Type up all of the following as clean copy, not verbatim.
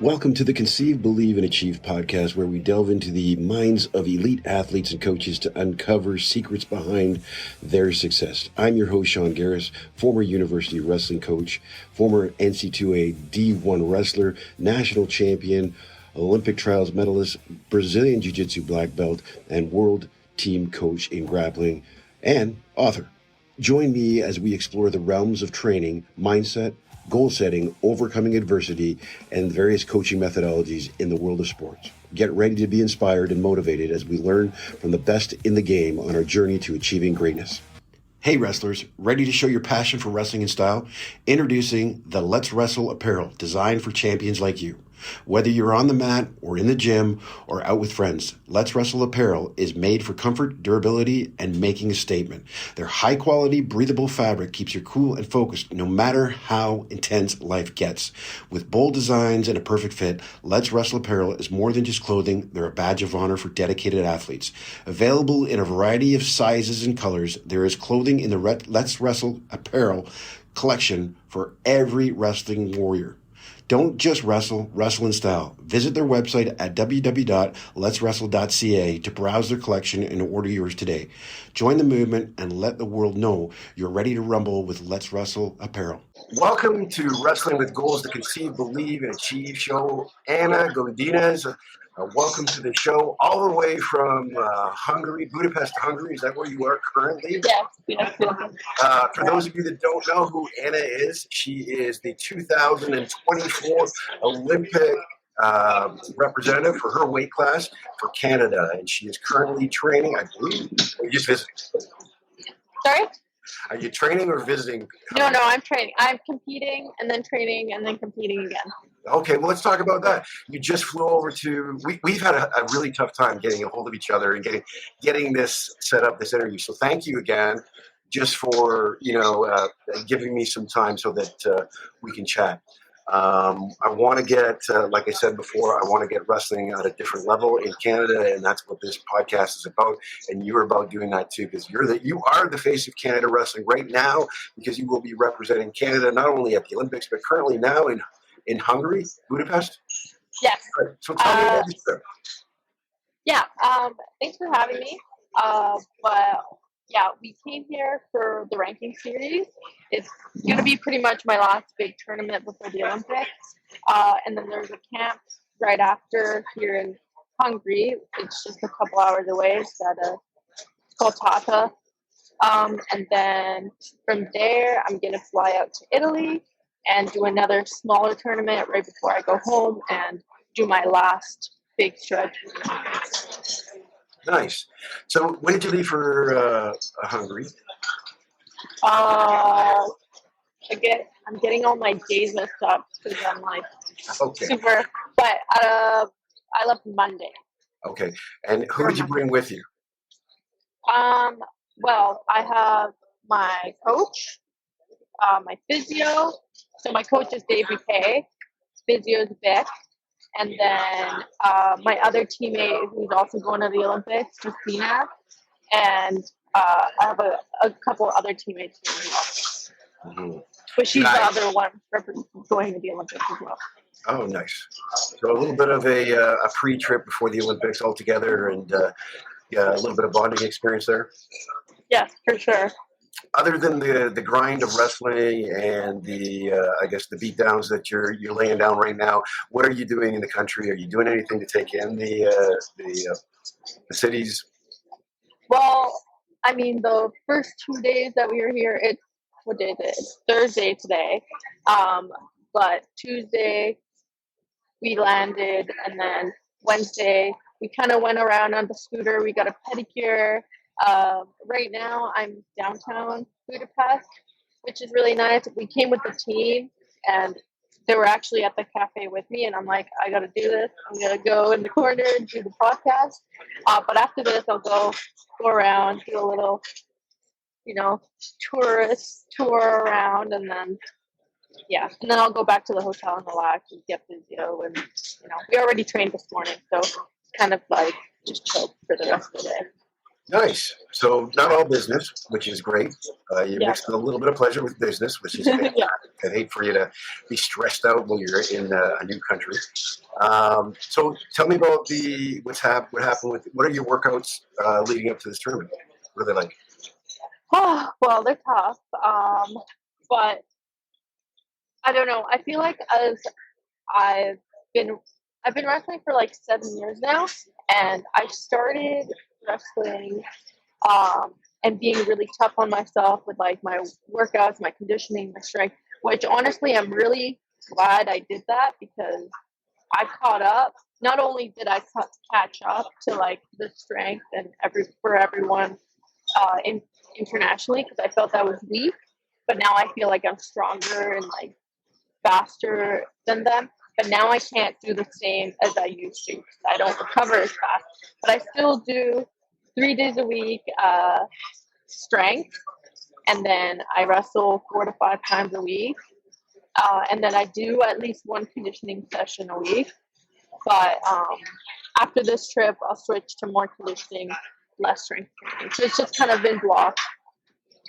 Welcome to the Conceive, Believe, and Achieve podcast, where we delve into the minds of elite athletes and coaches to uncover secrets behind their success. I'm your host, Sean Garris, former university wrestling coach, former NC2A D1 wrestler, national champion, Olympic trials medalist, Brazilian Jiu-Jitsu black belt, and world team coach in grappling, and author. Join me as we explore the realms of training, mindset, goal setting, overcoming adversity, and various coaching methodologies in the world of sports. Get ready to be inspired and motivated as we learn from the best in the game on our journey to achieving greatness. Hey wrestlers, ready to show your passion for wrestling and style? Introducing the Let's Wrestle apparel designed for champions like you. Whether you're on the mat or in the gym or out with friends, Let's Wrestle apparel is made for comfort, durability, and making a statement. Their high-quality, breathable fabric keeps you cool and focused no matter how intense life gets. With bold designs and a perfect fit, Let's Wrestle apparel is more than just clothing. They're a badge of honor for dedicated athletes. Available in a variety of sizes and colors, there is clothing in the Let's Wrestle apparel collection for every wrestling warrior. Don't just wrestle, wrestle in style. Visit their website at www.letswrestle.ca to browse their collection and order yours today. Join the movement and let the world know you're ready to rumble with Let's Wrestle apparel. Welcome to Wrestling with Goals to Conceive, Believe, and Achieve show. Ana Godinez, welcome to the show all the way from Hungary, Budapest, Hungary. Is that where you are currently? Yes. For those of you that don't know who Ana is, she is the 2024 Olympic representative for her weight class for Canada, and she is currently training, I believe. Are you just visiting? Sorry? Are you training or visiting? No, I'm training. I'm competing and then training and then competing again. Okay, well, let's talk about that. You just flew over to. We've had a really tough time getting a hold of each other and getting this set up, this interview. So thank you again, just for giving me some time so that we can chat. I want to get, like I said before, I want to get wrestling at a different level in Canada, and that's what this podcast is about. And you're about doing that too, because you are the face of Canada wrestling right now, because you will be representing Canada not only at the Olympics but currently now in Hungary, Budapest. Yes. Right. So tell me about this trip. Yeah. Thanks for having me. But yeah, we came here for the ranking series. It's going to be pretty much my last big tournament before the Olympics. And then there's a camp right after here in Hungary. It's just a couple hours away. It's called Tata. And then from there, I'm going to fly out to Italy and do another smaller tournament right before I go home and do my last big stretch. Nice. So when did you leave for Hungary? Again, I'm getting all my days messed up because I'm like Okay. super. But I left Monday. Okay. And who did you bring with you? Well, I have my coach, my physio. So my coach is Dave McKay, physio is Vic, and then my other teammate who's also going to the Olympics, Christina, and I have a couple other teammates here as well. Mm-hmm. But she's the other one going to the Olympics as well. Oh, nice. So a little bit of a pre-trip before the Olympics altogether, and a little bit of bonding experience there. Yes, for sure. Other than the grind of wrestling and the the beatdowns that you're laying down right now, what are you doing in the country? Are you doing anything to take in the cities? Well, I mean, the first 2 days that we were here, what day is it? It's Thursday today. But Tuesday we landed, and then Wednesday we kind of went around on the scooter. We got a pedicure. Right now I'm downtown Budapest, which is really nice. We came with the team, and they were actually at the cafe with me, and I'm like, I gotta do this. I'm gonna go in the corner and do the podcast. But after this, I'll go around, do a little, tourist tour around, and then I'll go back to the hotel and relax and get physio. And we already trained this morning, so it's kind of like just chill for the rest of the day. Nice. So not all business, which is great. You Yeah. mixed a little bit of pleasure with business, which is Yeah. fantastic. I'd hate for you to be stressed out while you're in a new country. So tell me about what happened with what are your workouts leading up to this tournament? What are they like? Well, they're tough. But I don't know. I feel like as I've been I've been wrestling for like 7 years now, and I started wrestling and being really tough on myself with like my workouts, my conditioning, my strength. Which honestly, I'm really glad I did that because I caught up. Not only did I catch up to like the strength and for everyone internationally because I felt I was weak, but now I feel like I'm stronger and like faster than them. But now I can't do the same as I used to. I don't recover as fast, but I still do 3 days a week strength, and then I wrestle 4 to 5 times a week, and then I do at least one conditioning session a week. But after this trip, I'll switch to more conditioning, less strength training. So it's just kind of in blocks.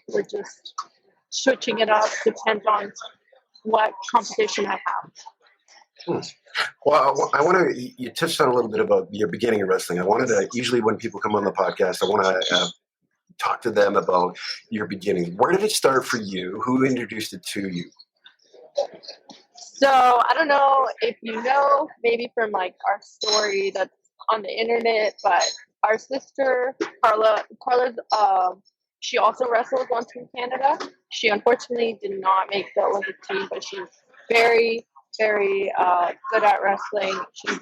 We're just switching it up. Depends on what competition I have. Well, I want to. You touched on a little bit about your beginning of wrestling. I wanted to. Usually, when people come on the podcast, I want to talk to them about your beginning. Where did it start for you? Who introduced it to you? So I don't know if you know, maybe from like our story that's on the internet, but our sister Carla's she also wrestles once in Canada. She unfortunately did not make the Olympic team, but she's very, very good at wrestling. She's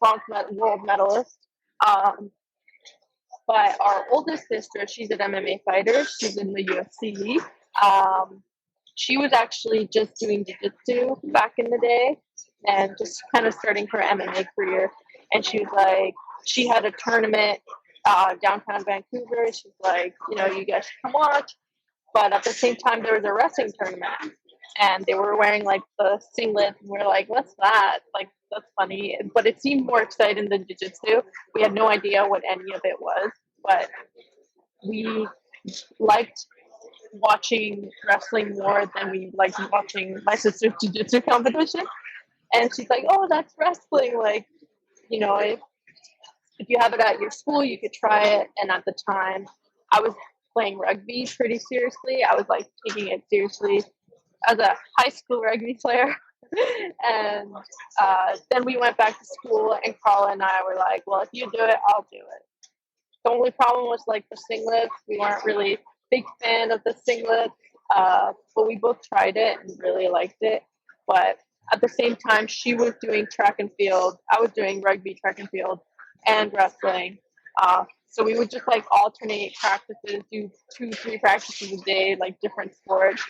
world medalist. Um, but our oldest sister, she's an MMA fighter. She's in the UFC. She was actually just doing jiu-jitsu back in the day and just kind of starting her MMA career. And she was like, she had a tournament downtown Vancouver. She's like, you guys should come watch. But at the same time, there was a wrestling tournament. And they were wearing like the singlet. And we are like, what's that? Like, that's funny. But it seemed more exciting than jiu-jitsu. We had no idea what any of it was. But we liked watching wrestling more than we liked watching my sister's jiu-jitsu competition. And she's like, oh, that's wrestling. Like, if you have it at your school, you could try it. And at the time, I was playing rugby pretty seriously. I was like taking it seriously as a high school rugby player. And then we went back to school, and Carla and I were like, well, if you do it, I'll do it. The only problem was like the singlets. We weren't really big fan of the singlet, but we both tried it and really liked it. But at the same time, she was doing track and field. I was doing rugby, track and field, and wrestling. So we would just like alternate practices, do 2-3 practices a day, like different sports.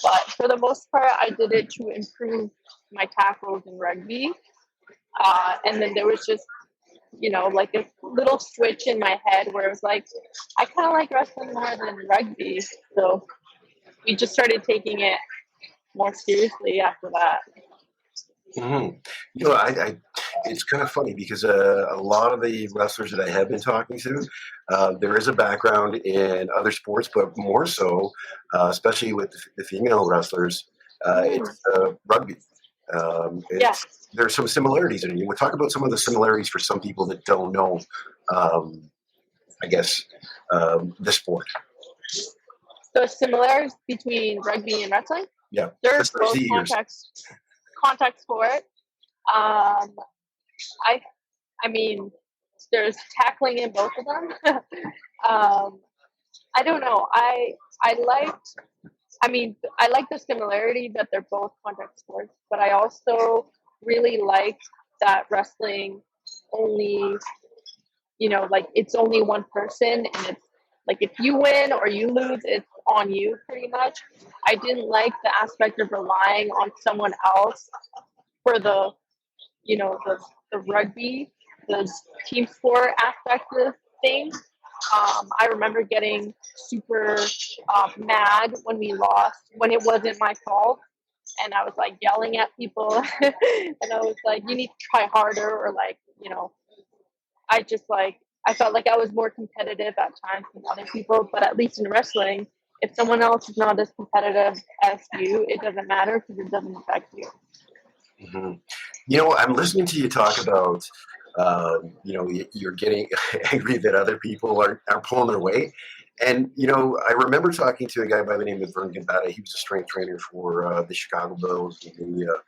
But for the most part, I did it to improve my tackles in rugby. And then there was just like a little switch in my head where it was like, I kind of like wrestling more than rugby. So we just started taking it more seriously after that. Mm-hmm. It's kind of funny because a lot of the wrestlers that I have been talking to, there is a background in other sports, but more so, especially with the female wrestlers, it's rugby. Yeah. There's some similarities in it. We'll talk about some of the similarities for some people that don't know, I guess, the sport. So similarities between rugby and wrestling? Yeah. They're both contact sport. I mean, there's tackling in both of them. I don't know. I like the similarity that they're both contact sports, but I also really like that wrestling only, like it's only one person, and it's like if you win or you lose, it's on you pretty much. I didn't like the aspect of relying on someone else for the rugby, the team sport aspect of things. I remember getting super mad when we lost, when it wasn't my fault. And I was like yelling at people. And I was like, you need to try harder. Or like, I just like I felt like I was more competitive at times than other people, but at least in wrestling, if someone else is not as competitive as you, it doesn't matter because it doesn't affect you. Mm-hmm. I'm listening to you talk about, you're getting angry that other people are pulling their weight. And, I remember talking to a guy by the name of Vern Gambetta. He was a strength trainer for the Chicago Bulls and the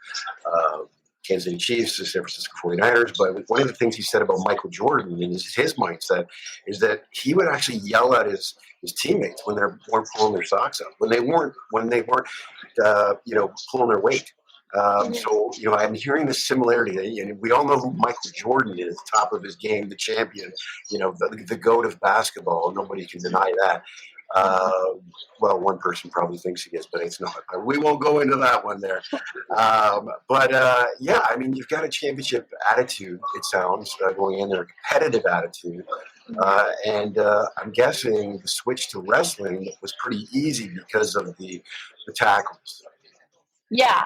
Kansas City Chiefs, the San Francisco 49ers. But one of the things he said about Michael Jordan and his mindset is that he would actually yell at his teammates when they weren't pulling their socks up, when they weren't pulling their weight. So, I'm hearing this similarity, and we all know who Michael Jordan is, top of his game, the champion, the GOAT of basketball. Nobody can deny that. Well, one person probably thinks he is, but it's not. We won't go into that one there. You've got a championship attitude, it sounds, going in there, a competitive attitude. And I'm guessing the switch to wrestling was pretty easy because of the tackles. Yeah.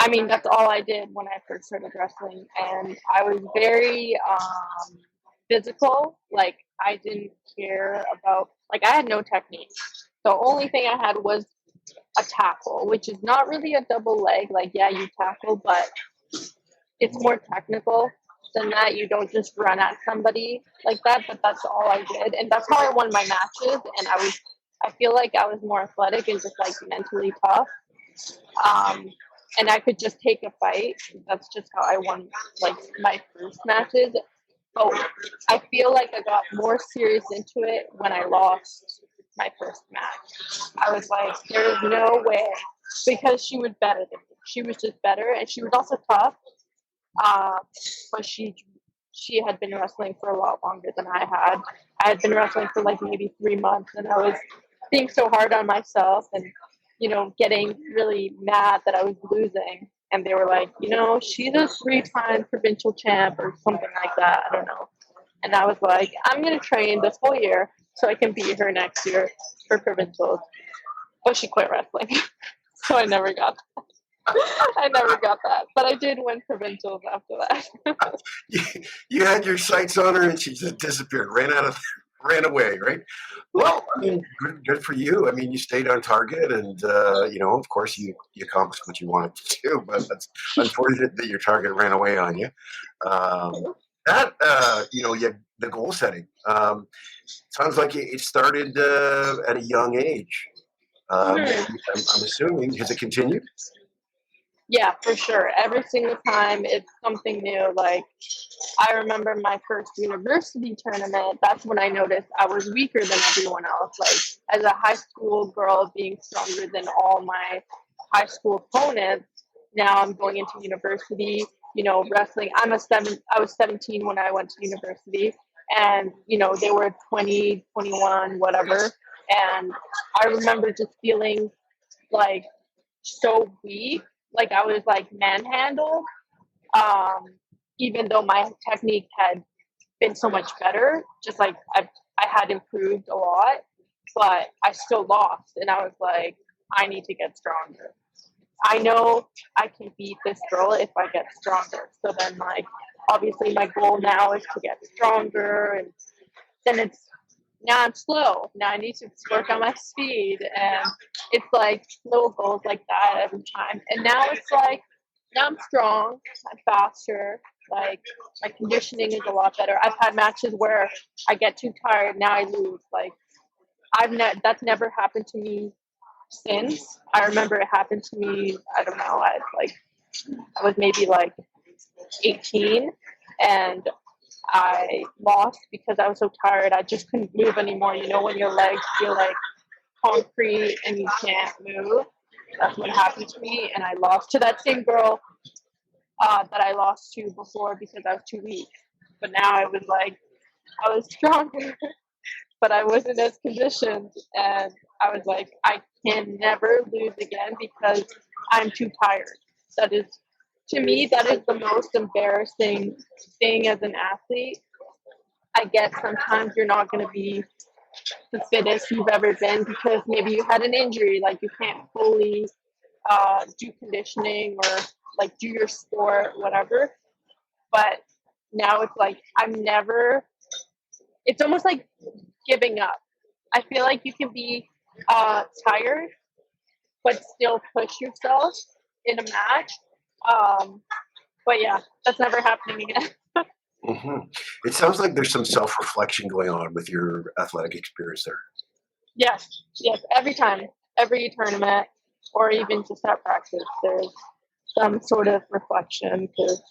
I mean, that's all I did when I first started wrestling. And I was very physical. Like, I didn't care about, I had no technique. The only thing I had was a tackle, which is not really a double leg. Like, yeah, you tackle, but it's more technical than that. You don't just run at somebody like that, but that's all I did. And that's how I won my matches. And I feel like I was more athletic and just mentally tough. And I could just take a fight. That's just how I won my first matches. But I feel like I got more serious into it when I lost my first match. I was like, there's no way, because she was better than me. She was just better, and she was also tough. But she had been wrestling for a lot longer than I had. I had been wrestling for maybe 3 months, and I was being so hard on myself and getting really mad that I was losing. And they were like, she's a 3-time provincial champ or something like that. I don't know. And I was like, I'm going to train this whole year so I can beat her next year for provincials. But she quit wrestling. So I never got that. I never got that. But I did win provincials after that. You had your sights on her and she just disappeared, ran away, right? Well, I mean, good for you. I mean, you stayed on target, and of course, you accomplished what you wanted to do. But that's unfortunate that your target ran away on you. The goal setting sounds like it started at a young age. I'm assuming, has it continued? Yeah, for sure. Every single time it's something new. I remember my first university tournament, that's when I noticed I was weaker than everyone else. As a high school girl being stronger than all my high school opponents, now I'm going into university, wrestling. I was 17 when I went to university, and, they were 20, 21, whatever. And I remember just feeling so weak. I was manhandled, even though my technique had been so much better. Just I had improved a lot, but I still lost. And I was like, I need to get stronger. I know I can beat this girl if I get stronger. So then, obviously, my goal now is to get stronger, and then now I'm slow. Now I need to work on my speed, and it's little goals like that every time. And now it's now I'm strong, I'm faster. My conditioning is a lot better. I've had matches where I get too tired, now I lose. That's never happened to me since. I remember it happened to me. I don't know. I was maybe 18, and I lost because I was so tired. I just couldn't move anymore. When your legs feel like concrete and you can't move. That's what happened to me, and I lost to that same girl that I lost to before because I was too weak. But now I was stronger, but I wasn't as conditioned, and I was like, I can never lose again because I'm too tired. That is, to me, that is the most embarrassing thing as an athlete. I get sometimes you're not going to be the fittest you've ever been because maybe you had an injury, you can't fully do conditioning or do your sport, whatever. But now it's I'm never it's almost like giving up. I feel like you can be tired, but still push yourself in a match. But yeah, that's never happening again. Hmm. It sounds like there's some self-reflection going on with your athletic experience there. Yes, yes. Every time, every tournament, or even just at practice, there's some sort of reflection. Because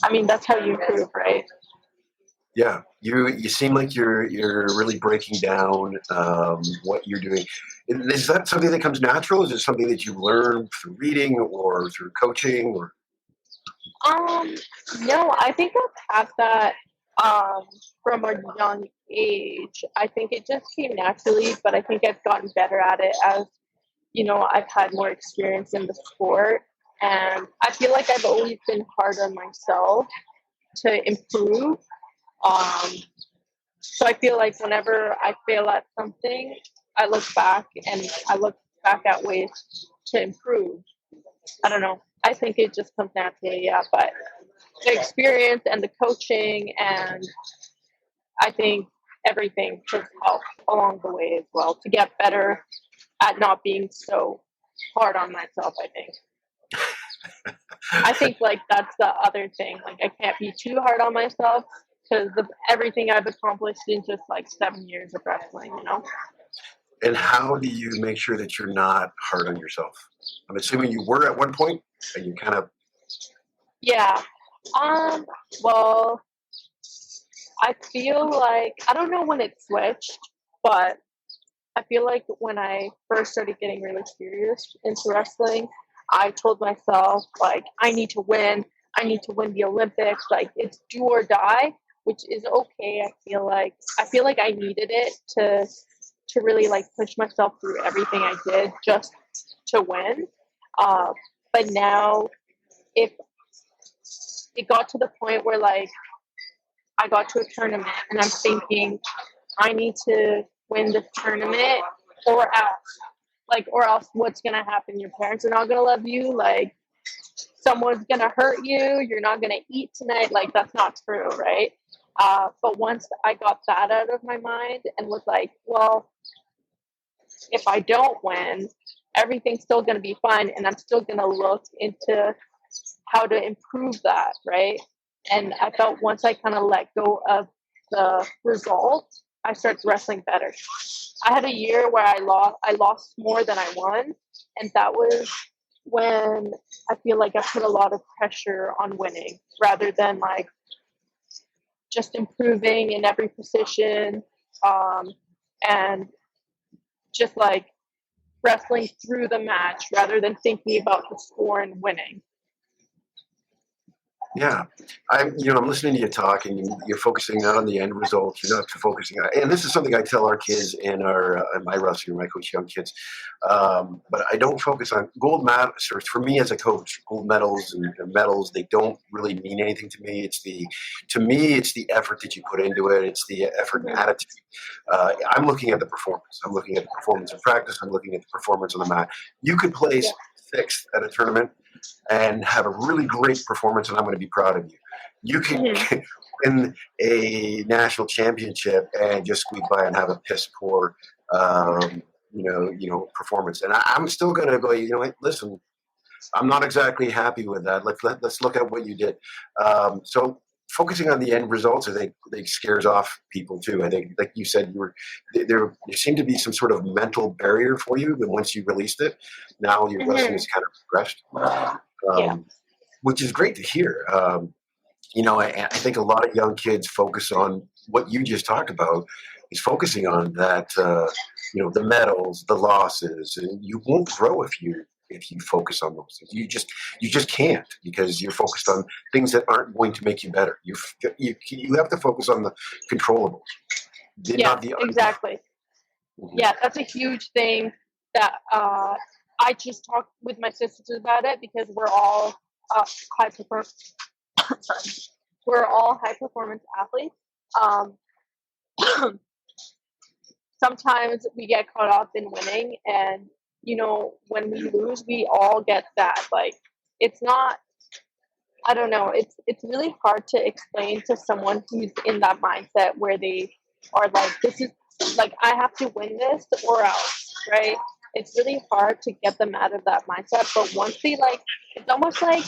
I mean, that's how you improve, right? Yeah, you seem like you're really breaking down what you're doing. Is that something that comes natural? Is it something that you learn through reading or through coaching? Or Um, no, I think I've had that from a young age. I think it just came naturally, but I think I've gotten better at it as I've had more experience in the sport, and I feel like I've always been hard on myself to improve. Um, so I feel like whenever I fail at something, I look back and I look back at ways to improve. I don't know. I think it just comes naturally, yeah. But the experience and the coaching and I think everything just helped along the way as well to get better at not being so hard on myself, I think like that's the other thing. Like I can't be too hard on myself because of everything I've accomplished in just like 7 years of wrestling. and how do you make sure that you're not hard on yourself? I'm assuming you were at one point, and you kind of. Yeah. Well, I feel like I don't know when it switched, but I feel like when I first started getting really serious into wrestling, I told myself like I need to win. I need to win the Olympics. Like it's do or die, which is okay. I feel like I needed it to really like push myself through everything I did just to win. Uh, but now, if it got to the point where like I got to a tournament and I'm thinking I need to win the tournament or else. Like, or else what's going to happen? Your parents are not going to love you. Like, someone's going to hurt you. You're not going to eat tonight. Like, that's not true, right? But once I got that out of my mind and was like, well, if I don't win, everything's still going to be fine. And I'm still going to look into how to improve that, right? And I felt once I kind of let go of the result, I started wrestling better. I had a year where I lost more than I won, and that was when I feel like I put a lot of pressure on winning rather than like just improving in every position, and just like wrestling through the match rather than thinking about the score and winning. Yeah, I'm listening to you talk, and you're focusing not on the end result. You're not focusing on, and this is something I tell our kids in my wrestling, I coach young kids. But I don't focus on gold medals. For me as a coach, gold medals and medals, they don't really mean anything to me. To me, it's the effort that you put into it. It's the effort and attitude. I'm looking at the performance. I'm looking at the performance in practice. I'm looking at the performance on the mat. You could place sixth at a tournament and have a really great performance, and I'm going to be proud of you. You can win a national championship and just squeak by and have a piss poor, performance. And I'm still going to go. Listen, I'm not exactly happy with that. Let's look at what you did. So focusing on the end results, I think scares off people too. I think, like you said, there seemed to be some sort of mental barrier for you, but once you released it, now your wrestling has kind of progressed. Which is great to hear. I think a lot of young kids focus on what you just talked about, is focusing on that, the medals, the losses, and you won't grow if you focus on those things. You just can't, because you're focused on things that aren't going to make you better. You have to focus on the controllables, not the exactly. Yeah, that's a huge thing that I just talked with my sisters about it because we're all high performance. We're all high performance athletes. Sometimes we get caught up in winning, and when we lose, we all get that. Like, it's not. I don't know. It's really hard to explain to someone who's in that mindset where they or like this is like I have to win this or else, right? It's really hard to get them out of that mindset. But once they like, it's almost like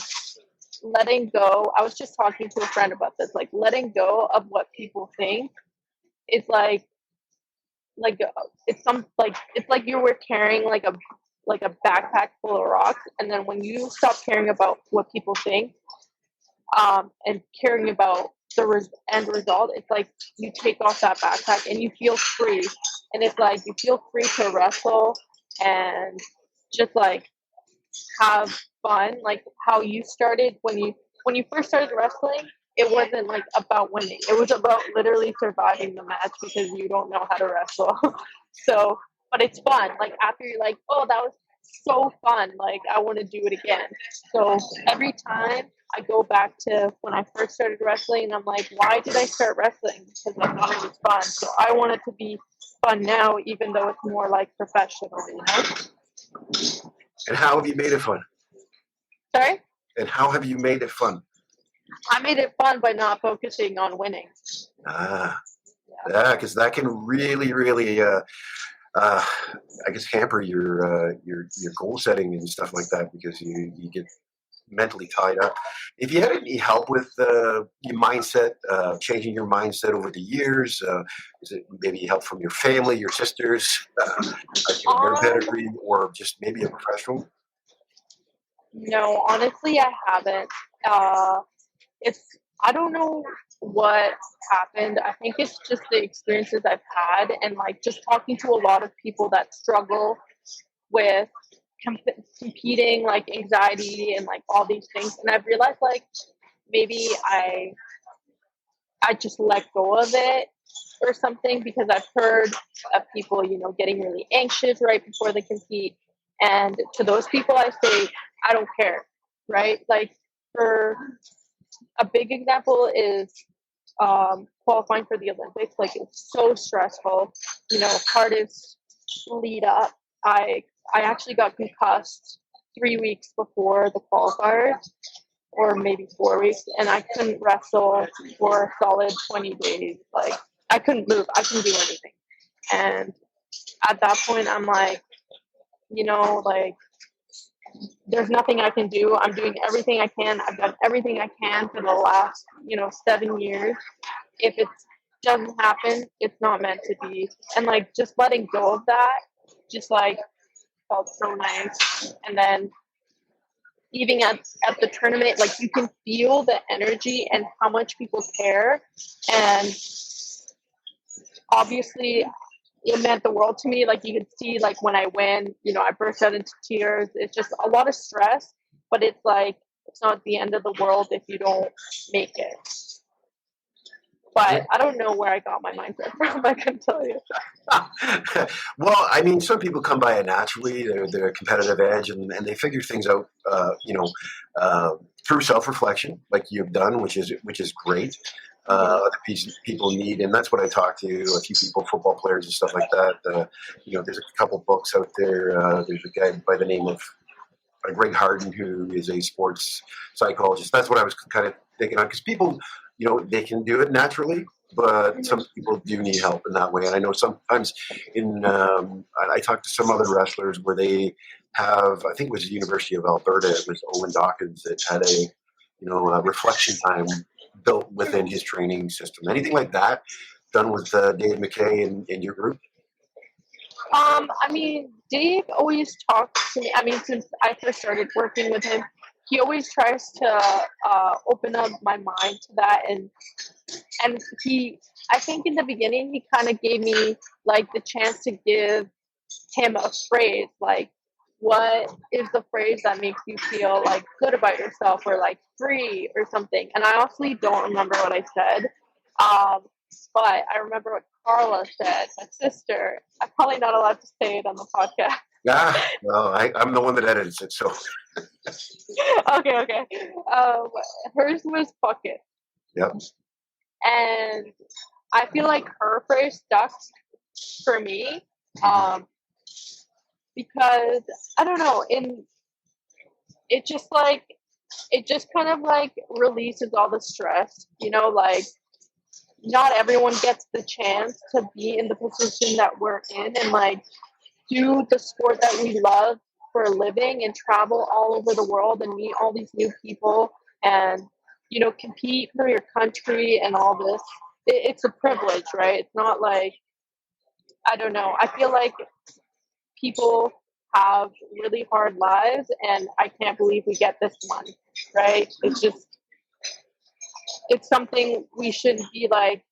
letting go. I was just talking to a friend about this, like letting go of what people think is like it's like you were carrying like a backpack full of rocks, and then when you stop caring about what people think, and caring about the end result, it's like you take off that backpack and you feel free, and it's like you feel free to wrestle and just like have fun, like how you started when you first started wrestling. It wasn't like about winning, it was about literally surviving the match because you don't know how to wrestle. So but it's fun, like after you're like, oh, that was so fun, like I want to do it again. So every time I go back to when I first started wrestling, I'm like, why did I start wrestling? Because I thought it was fun, so I want it to be fun now, even though it's more like professional, you know. And how have you made it fun? Sorry? And how have you made it fun? I made it fun by not focusing on winning. Yeah, because that can really, really, I guess, hamper your goal setting and stuff like that, because you get mentally tied up. If you had any help with your mindset, changing your mindset over the years, is it maybe help from your family, your sisters, your pedigree, or just maybe a professional? No, honestly, I haven't. It's I don't know what happened. I think it's just the experiences I've had, and like just talking to a lot of people that struggle with competing, like anxiety and like all these things. And I've realized like maybe I just let go of it or something, because I've heard of people, you know, getting really anxious right before they compete. And to those people, I say, I don't care, right? Like, for a big example is qualifying for the Olympics. Like, it's so stressful, you know, hardest lead up. I actually got concussed 3 weeks before the qualifiers, or maybe 4 weeks, and I couldn't wrestle for a solid 20 days. Like, I couldn't move, I couldn't do anything. And at that point, I'm like, you know, like, there's nothing I can do. I'm doing everything I can. I've done everything I can for the last, you know, 7 years. If it doesn't happen, it's not meant to be. And like just letting go of that, just like felt so nice. And then even at the tournament, like you can feel the energy and how much people care. And obviously it meant the world to me. Like you could see, like when I win, you know, I burst out into tears. It's just a lot of stress, but it's like it's not the end of the world if you don't make it. But I don't know where I got my mindset from. I can tell you. Well, I mean, some people come by it naturally. They're a competitive edge, and they figure things out, through self-reflection, like you've done, which is great. People need, and that's what I talk to a few people, football players and stuff like that. There's a couple books out there. There's a guy by the name of Greg Harden, who is a sports psychologist. That's what I was kind of thinking on, because people, they can do it naturally, but some people do need help in that way. And I know sometimes I talked to some other wrestlers where they have, I think it was the University of Alberta, it was Owen Dawkins that had a reflection time built within his training system. Anything like that done with Dave McKay in your group? I mean, Dave always talks to me. I mean, since I first started working with him, he always tries to open up my mind to that, and I think in the beginning, he kind of gave me like the chance to give him a phrase, like, what is the phrase that makes you feel like good about yourself, or like free or something? And I honestly don't remember what I said. But I remember what Carla said, my sister. I'm probably not allowed to say it on the podcast. No, I'm the one that edits it, so. Okay. Hers was bucket. Yep. And I feel like her phrase stuck for me, because I don't know, it just kind of like releases all the stress, like not everyone gets the chance to be in the position that we're in and like do the sport that we love for a living and travel all over the world and meet all these new people and compete for your country and all this. It's a privilege, right? It's not like, I don't know, I feel like people have really hard lives and I can't believe we get this one, right? It's something we shouldn't be like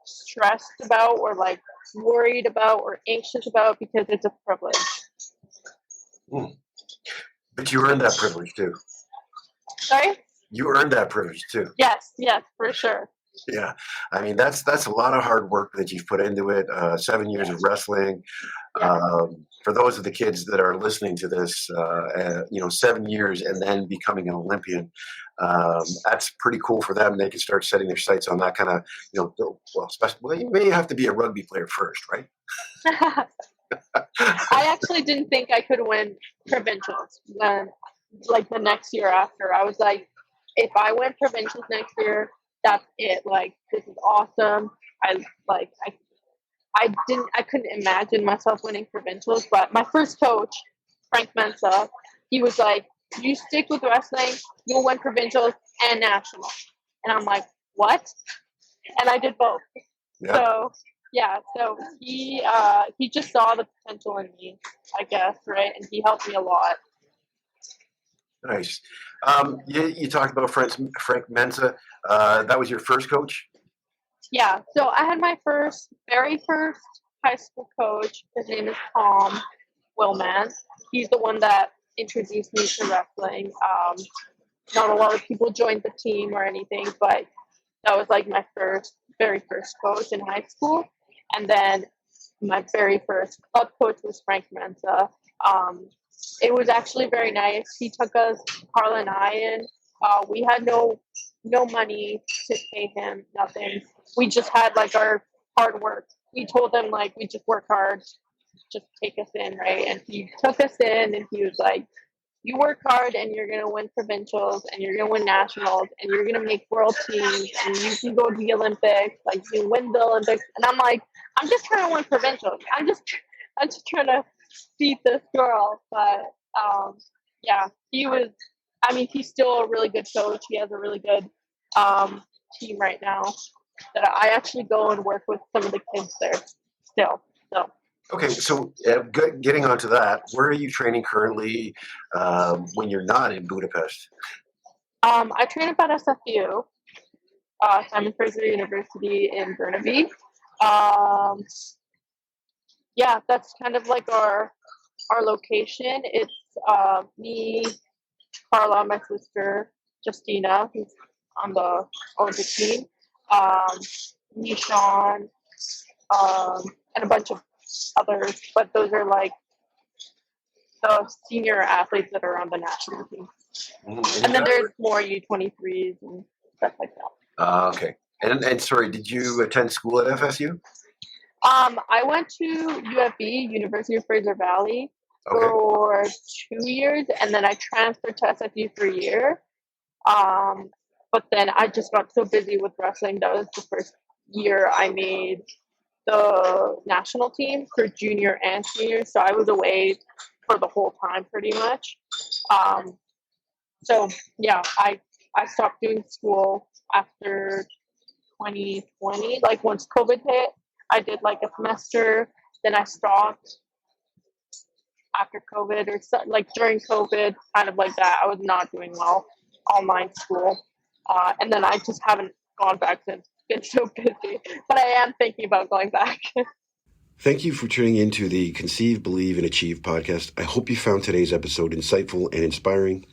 stressed about or like worried about or anxious about because it's a privilege. Mm. But you earned that privilege too. Sorry? You earned that privilege too. Yes, for sure. Yeah, I mean that's a lot of hard work that you've put into it. 7 years of wrestling. Yeah. For those of the kids that are listening to this, 7 years and then becoming an Olympian, that's pretty cool for them. They can start setting their sights on that kind of, well, you may have to be a rugby player first, right? I actually didn't think I could win provincials when, like the next year after. I was like, if I win provincials next year, that's it. Like, this is awesome. I couldn't imagine myself winning provincials, but my first coach, Frank Mensa, he was like, you stick with wrestling, you'll win provincials and national. And I'm like, what? And I did both. Yeah. So he just saw the potential in me, I guess, right? And he helped me a lot. Nice. You talked about Frank Mensa. That was your first coach? Yeah. So I had my very first high school coach. His name is Tom Willman. He's the one that introduced me to wrestling. Not a lot of people joined the team or anything, but that was like my very first coach in high school. And then my very first club coach was Frank Mensa. It was actually very nice. He took us, Carla and I, in. We had no money to pay him, nothing. We just had like our hard work. We told him like we just work hard, just take us in, right? And he took us in and he was like, you work hard and you're going to win provincials and you're going to win nationals and you're going to make world teams and you can go to the Olympics, like you win the Olympics. And I'm like, I'm just trying to win provincials. I'm just trying to beat this girl. But he's still a really good coach. He has a really good team right now that I actually go and work with some of the kids there still. So. Okay, so getting onto that, where are you training currently when you're not in Budapest? I train up at SFU, Simon Fraser University in Burnaby. That's kind of like our location. It's me, Carla, my sister, Justina, who's on the Olympic team, me, Sean, and a bunch of others, but those are like the senior athletes that are on the national team. Mm-hmm. And then there's more U23s and stuff like that. Okay. And sorry, did you attend school at FSU? I went to UFV, University of Fraser Valley, for 2 years, and then I transferred to SFU for a year. But then I just got so busy with wrestling. That was the first year I made the national team for junior and senior, so I was away for the whole time pretty much. I stopped doing school after 2020. Like once COVID hit, I did like a semester, then I stopped after COVID or so, like during COVID, kind of like that. I was not doing well online school, and then I just haven't gone back since. Been so busy, but I am thinking about going back. Thank you for tuning into the Conceive, Believe, and Achieve podcast. I hope you found today's episode insightful and inspiring.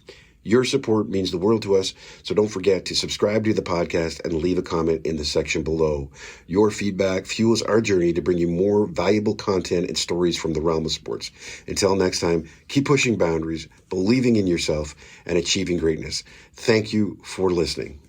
Your support means the world to us, so don't forget to subscribe to the podcast and leave a comment in the section below. Your feedback fuels our journey to bring you more valuable content and stories from the realm of sports. Until next time, keep pushing boundaries, believing in yourself, and achieving greatness. Thank you for listening.